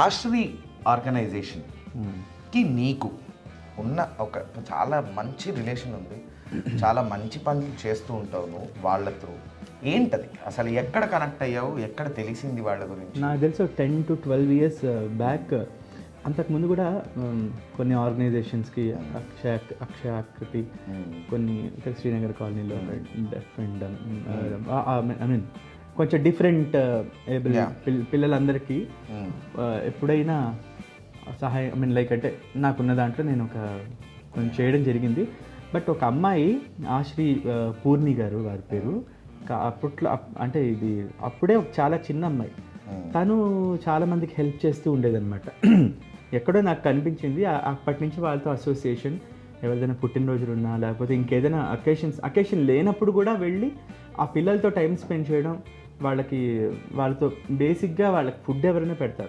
ఆశ్రీ ఆర్గనైజేషన్కి నీకు ఉన్న ఒక చాలా మంచి రిలేషన్ ఉంది, చాలా మంచి పనులు చేస్తూ ఉంటావు నువ్వు వాళ్ళతో. ఏంటది అసలు, ఎక్కడ కనెక్ట్ అయ్యావు, ఎక్కడ తెలిసింది వాళ్ళ గురించి? నాకు తెలిసి 10 to 12 years బ్యాక్, అంతకుముందు కూడా కొన్ని ఆర్గనైజేషన్స్కి అక్షయాకృతి, కొన్ని ఇక్కడ శ్రీనగర్ కాలనీలో డెఫ్ అండ్ ఐ మీన్ కొంచెం డిఫరెంట్ ఏబుల్ పిల్లలందరికీ ఎప్పుడైనా సహాయం, ఐ మీన్ లైక్ అంటే నాకున్న దాంట్లో నేను కొంచెం చేయడం జరిగింది. బట్ ఒక అమ్మాయి ఆశ్రీ పూర్ణి గారు వారి పేరు, అప్పట్లో అంటే ఇది అప్పుడే చాలా చిన్న అమ్మాయి, తను చాలామందికి హెల్ప్ చేస్తూ ఉండేదన్నమాట. ఎక్కడో నాకు కనిపించింది, అప్పటి నుంచి వాళ్ళతో అసోసియేషన్. ఎవరిదైనా పుట్టినరోజులు ఉన్నా లేకపోతే ఇంకేదైనా అకేషన్ లేనప్పుడు కూడా వెళ్ళి ఆ పిల్లలతో టైం స్పెండ్ చేయడం, వాళ్ళతో బేసిక్గా వాళ్ళకి ఫుడ్ ఎవరైనా పెడతారు,